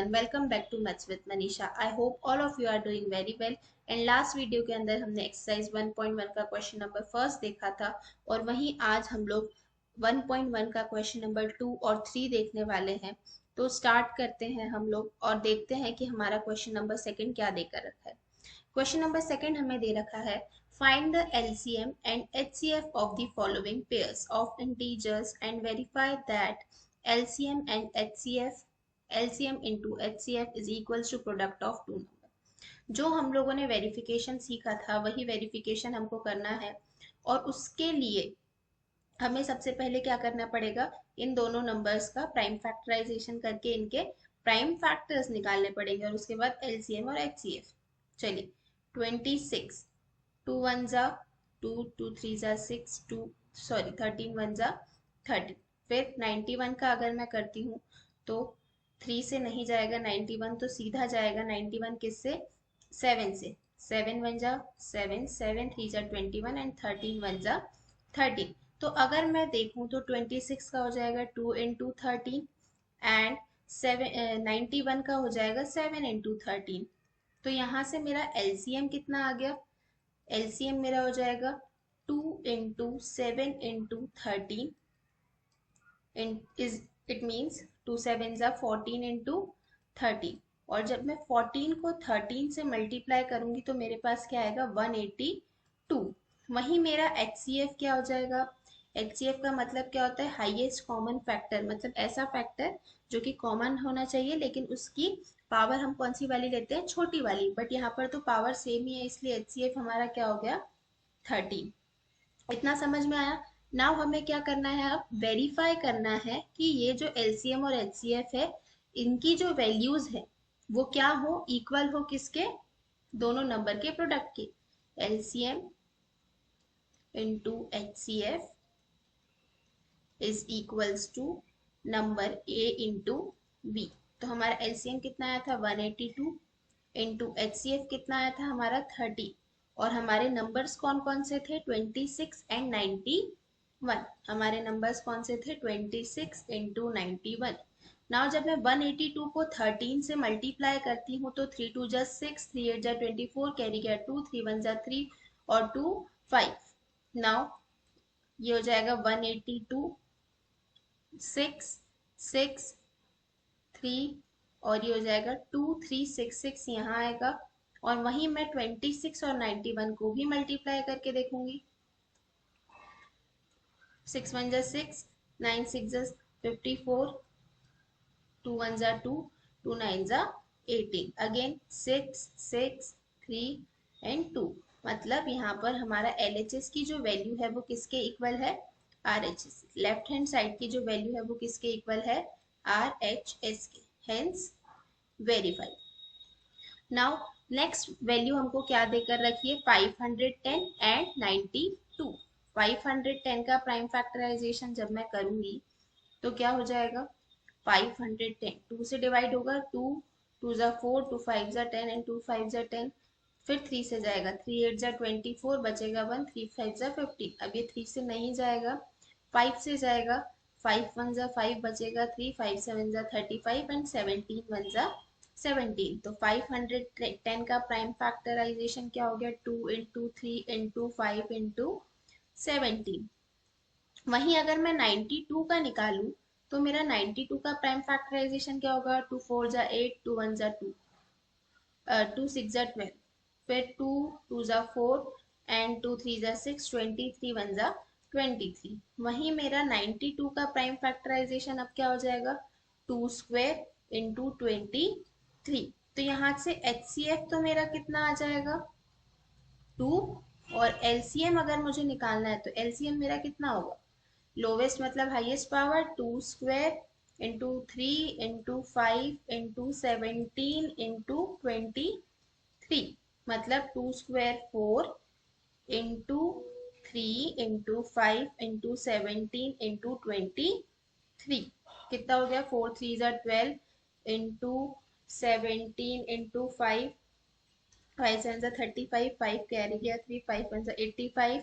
everyone, welcome back to Maths with Manisha. I hope all of you are doing very well. And last video के अंदर हमने exercise 1.1 का question number first देखा था और वहीं आज हम लोग 1.1 का क्वेश्चन नंबर 2 और 3 देखने वाले हैं। तो स्टार्ट करते हैं हम लोग और देखते हैं कि हमारा क्वेश्चन नंबर सेकंड क्या देकर रखा है। क्वेश्चन नंबर सेकंड हमें दे रखा है find the LCM and HCF of the following pairs of integers and verify that LCM and HCF LCM into HCF is equals to product of two number। जो हम लोगों ने वेरिफिकेशन सीखा था वही वेरिफिकेशन हमको करना है और उसके लिए हमें सबसे पहले क्या करना पड़ेगा, इन दोनों नंबर्स का प्राइम फैक्टराइजेशन करके इनके प्राइम फैक्टर्स निकालने पड़ेंगे और उसके बाद LCM और HCF। चलिए 26 2 1 जा 2 2 3 जा 6 13 1 जा 30। फिर 91 का अगर मैं करती हूँ तो 3 से नहीं जाएगा 91, तो सीधा जाएगा 91 किससे, 7 से। 7 1 जा 7 7 3 जा 21 एंड 13 1 जा 13। तो अगर मैं देखूं तो 26 का हो जाएगा 2 इंटू 13 एंड 91 का हो जाएगा 7 इंटू 13। तो यहाँ से मेरा LCM कितना आ गया, LCM मेरा हो जाएगा 2 into 7 into 13 is it means 2 7 जा 14 इंटू 13। और जब मैं 14 को 13 से मल्टीप्लाई करूंगी तो मेरे पास क्या आएगा 182। वहीं मेरा HCF क्या हो जाएगा, HCF का मतलब क्या होता है, हाईएस्ट कॉमन फैक्टर, मतलब ऐसा फैक्टर जो कि कॉमन होना चाहिए लेकिन उसकी पावर हम कौन सी वाली लेते हैं, छोटी वाली। बट यहाँ पर तो पावर सेम ही है इसलिए HCF हमारा क्या हो गया 13। इतना समझ में आया। नाउ हमें क्या करना है, अब वेरीफाई करना है कि ये जो LCM और HCF है इनकी जो वैल्यूज है वो क्या हो, इक्वल हो किसके, दोनों नंबर के प्रोडक्ट के। LCM into HCF is equals to number A into B। तो हमारा LCM कितना आया था 182 इंटू HCF कितना आया था हमारा 30 और हमारे नंबर्स कौन कौन से थे 26 एंड 91। हमारे नंबर्स कौन से थे 26 इंटू 91। नाउ जब मैं 182 को 13 से मल्टीप्लाई करती हूँ तो 3 2 जा 6 3 8 जा 24 कैरी गया 2 3 1 जा 3 और 2 5। नाउ ये हो जाएगा 182 6 6 3 और ये हो जाएगा 2366 यहाँ आएगा। और वहीं मैं 26 और 91 को भी मल्टीप्लाई करके देखूंगी। 6 1 जा 6 9 6 जा 54 2 1 जा 2 2 9 जा 18 अगेन 6 6 3 एंड 2। मतलब यहाँ पर हमारा LHS की जो वैल्यू है वो किसके इक्वल है, RHS। लेफ्ट हैंड साइड की जो वैल्यू है वो किसके इक्वल है, RHS के। Hence verify. Now next value हमको क्या देकर रखी है 510 एंड 92। 510 का प्राइम फैक्टराइजेशन जब मैं करूंगी तो क्या हो जाएगा 510 2 से डिवाइड होगा 2 2 जा 4 2 5 जा 10 एंड 2 5 जा 10। फिर 3 से जाएगा 3 8 जा 24 बचेगा 1 3 5 जा 15। अब ये 3 से नहीं जाएगा 5 से जाएगा 5 1 जा 5 बचेगा 3 5 7 जा 35 एंड 17 1 जा 17। तो 510 का प्राइम फैक्टराइजेशन क्या हो गया 2 इंटू 3 इंटू 5 इंटू 17। वहीं अगर मैं 92 का निकालूं तो मेरा 92 का प्राइम फैक्टराइजेशन क्या होगा 2 4 जा 8 2 1 जा 2 2 6 जा 12 फिर 2 2 जा 4 एंड 2 3 जा 6 23 1 जा 23। वहीं मेरा 92 का प्राइम फैक्टराइजेशन अब क्या हो जाएगा 2 स्क्वायर इंटू 23। तो यहाँ से HCF तो मेरा कितना आ जाएगा 2 और LCM अगर मुझे निकालना है तो LCM मेरा कितना होगा, लोवेस्ट मतलब highest power 2 square into 3 into 5 into 17 into 23। मतलब 2 square 4 into 3 into 5 into 17 into 23। कितना हो गया 4 3 जा 12 इंटू 17 इंटू 5 5 7 जा 35 5 कैरी गया 3 5 1 जा 85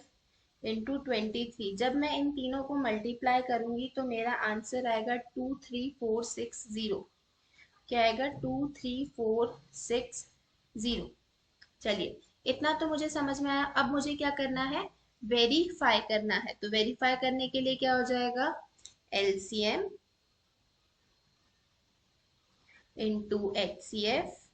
इंटू 23। जब मैं इन तीनों को मल्टीप्लाई करूंगी तो मेरा आंसर आएगा 23460। क्या आएगा 23460। चलिए इतना तो मुझे समझ में आया। अब मुझे क्या करना है, वेरीफाई करना है। तो वेरीफाई करने के लिए क्या हो जाएगा, LCM into HCF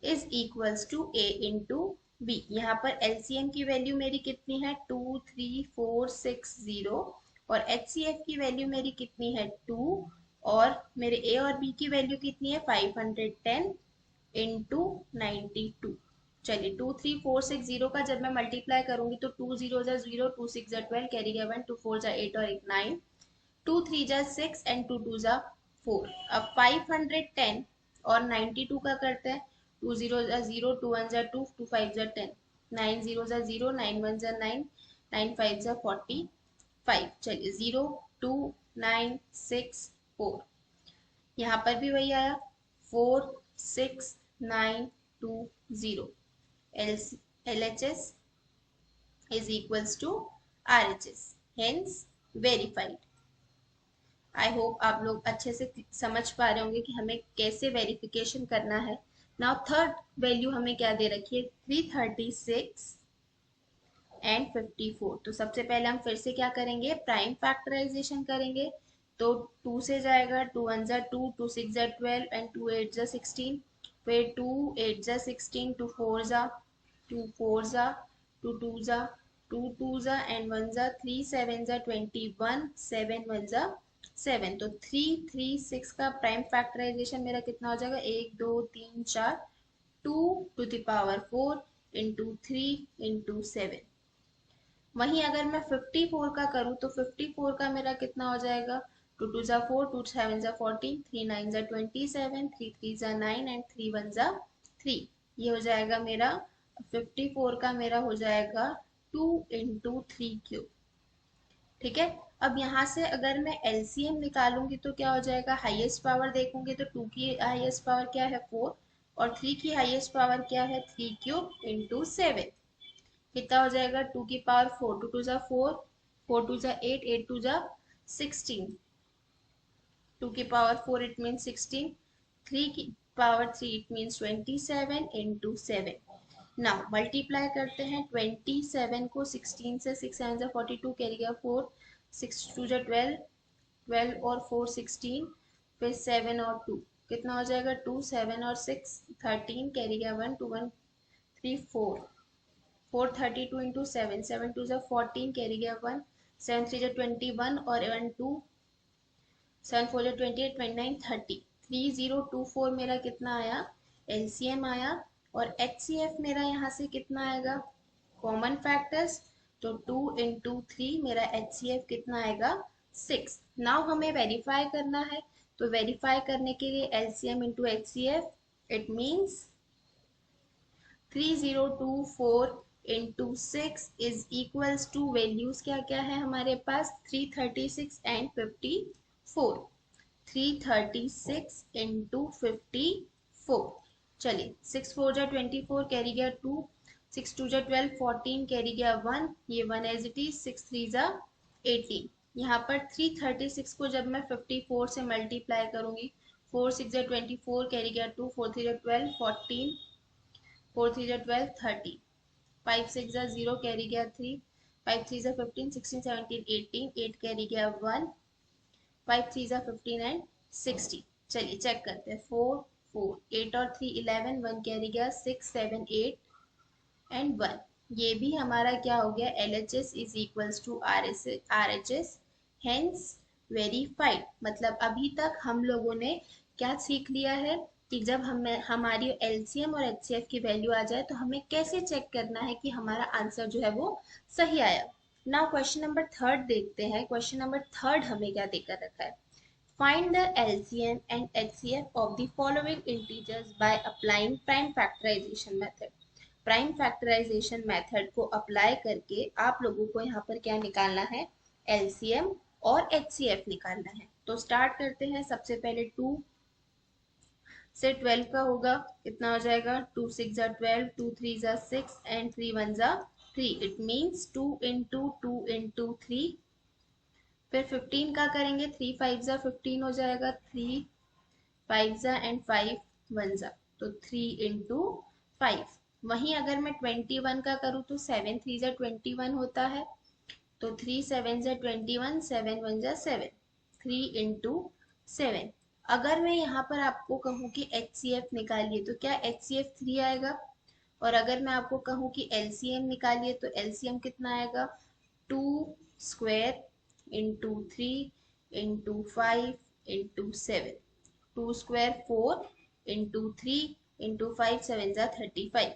is equals to A into B. यहाँ पर एलसीएम की वैल्यू मेरी कितनी है 23460 और एचसीएफ की वैल्यू मेरी कितनी है 2 और मेरे ए और बी की वैल्यू कितनी है 510 इंटू 92। चलिए 23460 का जब मैं मल्टीप्लाई करूंगी तो 2 जीरो जा 0, 2 6 जा 12, कैरी गया 1, 2 4 जा 8 और 1 9, 2 3 जा 6 एंड 2 2 जा 4। अब 510 और 92 का करते हैं। 2 0 जा 0, 2 1 जा 2, 2 5 जा 10, 9 0 जा 0, 9 1 जा 9, 9 5 जा 45। चलिए 0 2 9 6 4, यहाँ पर भी वही आया 46920। LHS is equals to RHS, hence verified। I hope आप लोग अच्छे से समझ पा रहे होंगे कि हमें कैसे वेरिफिकेशन करना है। नाउ थर्ड वैल्यू हमें क्या दे रखी है 336 एंड 54। तो सबसे पहले हम फिर से क्या करेंगे, प्राइम फैक्टराइजेशन करेंगे। तो 2 से जाएगा, 2 1 जा 2, 2 6 जा 12 एंड 2 8 जा 16, फिर 2 8 जा 16, 2 4 जा 2 4 जा 2 2 जा 2 2 जा एंड 1 जा 3 7 जा 21, 7 1 जा 7। तो 336 का प्राइम फैक्टराइजेशन मेरा कितना हो जाएगा 1 2 3 4, 2 to the power 4 into 3 into 7। वहीं अगर मैं 54 का करूँ तो 54 का मेरा कितना हो जाएगा 2 2 जा 4, 2 7 जा 14, 3 9 जा 27, 3 3 जा 9 एंड 3 1 जा 3। ये हो जाएगा मेरा 54 का मेरा हो जाएगा 2 इंटू 3 क्यूब। ठीक है। अब यहाँ से अगर मैं एलसीएम निकालूंगी तो क्या हो जाएगा, हाईएस्ट पावर देखूंगी तो 2 की हाईएस्ट पावर क्या है 4 और 3 की हाईएस्ट पावर क्या है 3 क्यूब इंटू 7। कितना हो जाएगा 2 की पावर 4, 2 2 जा 4, 4 2 जा 8, 8 2 जा 16, 2 की पावर 4 इट मीन 16, 3 की power 3 it means 27 into 7। Now multiply करते हैं 27 को 16 से, 6 7 जा 42, कैरी गया 4, 6 2 जा 12, 12 और 4 16, फिर 7 और 2 कितना हो जाएगा 2 7 और 6 13, कैरी गया 1 2 1 3 4, 432 इंटू 7, 7 2 जा 14, कैरी गया 1, 7 3 जा 21 और 1 2, 7 4 जा 28, 29 30। 3024 मेरा कितना आया, एलसीएम आया। और एचसीएफ मेरा यहाँ से कितना आएगा, कॉमन फैक्टर्स, तो 2 इंटू 3 मेरा एचसीएफ कितना आएगा 6। नाउ हमें वेरीफाई करना है। तो वेरीफाई करने के लिए LCM into HCF it means 3024 into 6 is equals to values क्या क्या है हमारे पास 336 एंड 54। 336 इंटू 54। चलिए 6 4 जा 24, कैरी गया 2, 6 2 जा 12, 14, कैरी गया 1, ये 1 एज इट इज, 6 3 जा 18। यहाँ पर 336 को जब मैं 54 से मल्टीप्लाई करूंगी, 4 6 जा 24, कैरी गया 2, 4 3 जा 12, 14, 4 3 जा 12, 30, 5 6 जा 0, कैरी गया 3, 5 3 जा 15, 16 17 18, 8 कैरी गया 1, 5 3 जा 15 एंड 60। चलिए चेक करते हैं 4 4 8 और 3 11, 1 कैरी गया 6 7 8 एंड 1। ये भी हमारा क्या हो गया LHS is equals to RHS, hence verified. मतलब अभी तक हम लोगों ने क्या सीख लिया है कि जब हमें हमारी एलसीएम और एचसीएफ की वैल्यू आ जाए तो हमें कैसे चेक करना है कि हमारा आंसर जो है वो सही आया। नाउ क्वेश्चन नंबर थर्ड देखते हैं। क्वेश्चन नंबर थर्ड हमें क्या देकर रखा है, find the LCM and HCF of the following integers by applying prime factorization method। Prime factorization method को अप्लाई करके आप लोगों को यहाँ पर क्या निकालना है, एलसीएम और एचसीएफ निकालना है। तो स्टार्ट करते हैं। सबसे पहले 2 से 12 का होगा, कितना हो जाएगा 2 6 जा 12, 2 3 जा 6 एंड 3 1 जा 3, इट मीन्स 2 इंटू 2 इंटू 3। फिर 15 का करेंगे, 3 5 जा 15 हो जाएगा, 3 5 जा एंड 5 1 जा, तो 3 इंटू 5। वहीं अगर मैं 21 का करूँ तो 7 3 जा 21 होता है, तो 3 7 जा 21, 7 1 जा 7, 3 इंटू 7। अगर मैं यहाँ पर आपको कहूँ कि HCF निकालिए तो क्या HCF 3 आएगा, और अगर मैं आपको कहूँ कि LCM निकालिए तो LCM कितना आएगा, 2 square into 3 into 5 into 7, 2 square 4 into 3 into 5 7 जा 35,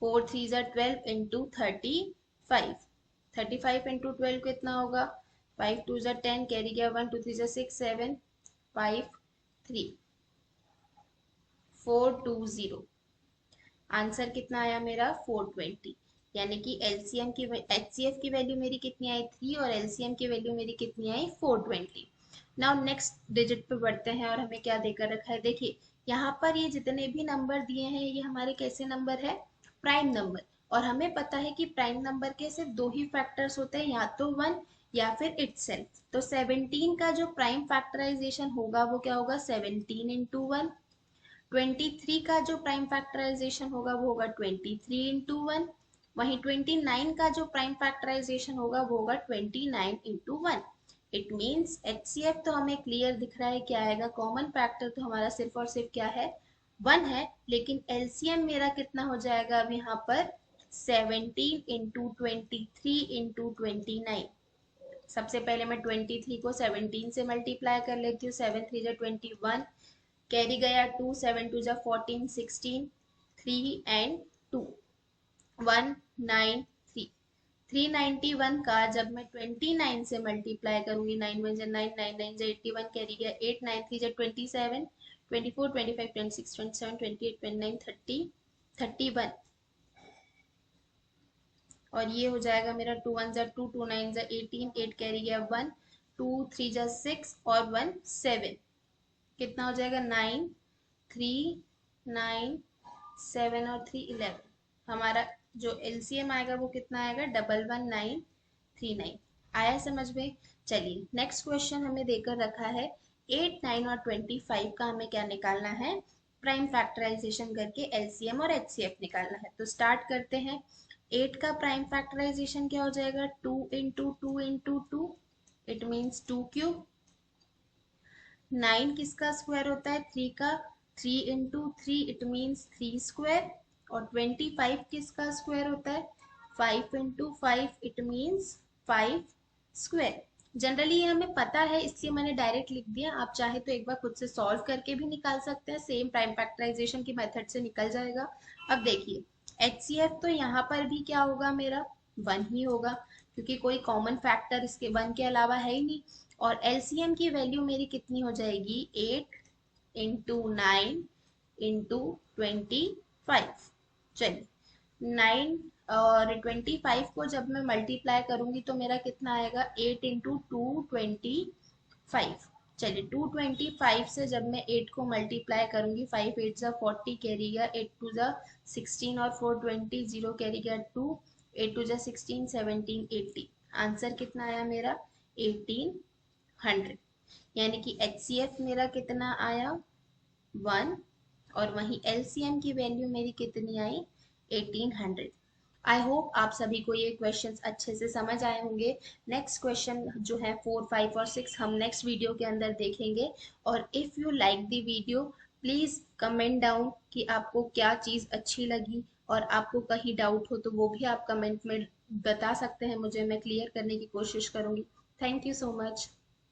4 3 जा 12 इंटू 35, 35 इंटू 12 कितना होगा, 5 2 जा 10, कैरी गया 1, 2 3 जा 6 7 5 3 420। आंसर कितना आया मेरा 420, यानी कि एलसीएम की एचसीएफ की वैल्यू मेरी कितनी आई 3 और एलसीएम की वैल्यू मेरी कितनी आई 420। नाउ नेक्स्ट डिजिट पे बढ़ते हैं और हमें क्या देकर रखा है, देखिए यहाँ पर ये जितने भी नंबर दिए हैं ये हमारे कैसे नंबर है, प्राइम नंबर। और हमें पता है कि प्राइम नंबर के सिर्फ दो ही फैक्टर्स होते हैं, या तो 1 या फिर इटसेल्फ। तो 17 का जो प्राइम फैक्टराइजेशन होगा वो क्या होगा, 17 इंटू 1। 23 का जो प्राइम फैक्टराइजेशन होगा वो होगा 23 इंटू 1। वहीं 29 का जो प्राइम फैक्टराइजेशन होगा वो होगा 29 इंटू 1। इट मीन्स एचसीएफ तो हमें क्लियर दिख रहा है क्या आएगा, कॉमन फैक्टर तो हमारा सिर्फ और सिर्फ क्या है 1 है, लेकिन एलसीएम मेरा कितना हो जाएगा अब यहाँ पर 17 इंटू 23 इंटू 29। सबसे पहले मैं 23 को 17 से मल्टीप्लाई कर लेती हूँ, 7 3 जा 21, कैरी गया 2 7 2 जा 14 16, 3 एंड 2 193। 391 का जब मैं 29 से मल्टीप्लाई करूंगी, 9 1 जा 9 9 9 जा 81, कैरी गया 8 9 3 जा 27, 24 25 26 27 28 29 30 31। और ये हो जाएगा मेरा 2 1 जा 2 2 9 जा 18, 8 कैरी गया 1, 2 3 जा 6 और 1 7, कितना हो जाएगा 9 3 9 7 और 3 11। हमारा जो एलसीएम आएगा वो कितना आएगा 11939। आया समझ में। चलिए नेक्स्ट क्वेश्चन हमें देकर रखा है 8 9 और 25 का हमें क्या निकालना है, प्राइम फैक्टराइजेशन करके एलसीएम और एचसीएफ निकालना है। तो स्टार्ट करते हैं। 8 का प्राइम फैक्टराइजेशन क्या हो जाएगा, 2 into 2 into 2, it means 2 cube. 9 किसका स्क्वायर होता है, 3 का, 3 इंटू 3 इट मीन्स 3 स्क्वायर। और 25 किसका स्क्वायर होता है, 5 into 5 it means 5 square. Generally ये हमें पता है इसलिए मैंने डायरेक्ट लिख दिया, आप चाहे तो एक बार खुद से सॉल्व करके भी निकाल सकते हैं, सेम प्राइम फैक्टराइजेशन की मेथड से निकल जाएगा। अब देखिए एचसीएफ तो यहाँ पर भी क्या होगा मेरा 1 ही होगा, क्योंकि कोई कॉमन फैक्टर इसके 1 के अलावा है ही नहीं। और एलसीएम की वैल्यू मेरी कितनी हो जाएगी 8 इंटू 9 इंटू 25। चलिए 9 और 25 को जब मैं मल्टीप्लाई करूंगी तो मेरा कितना आएगा 8 इंटू 225। चलिए 225 से जब मैं 8 को मल्टीप्लाई करूंगी, 5 8 जा 40, कैरी गया 8 2 जा 16 और 4 20, 0 कैरी गया 2, 8 2 जा 16 17 80। आंसर कितना आया मेरा 1800। यानी कि एचसीएफ मेरा कितना आया 1 और वहीं एलसीएम की वैल्यू मेरी कितनी आई 1800। आई होप आप सभी को ये क्वेश्चंस अच्छे से समझ आए होंगे। नेक्स्ट क्वेश्चन जो है 4 5 और 6 हम नेक्स्ट वीडियो के अंदर देखेंगे। और if you like the video please comment down कि आपको क्या चीज़ अच्छी लगी, और आपको कहीं डाउट हो तो वो भी आप कमेंट में बता सकते हैं मुझे, मैं क्लियर करने की कोशिश करूँगी। Thank you so much.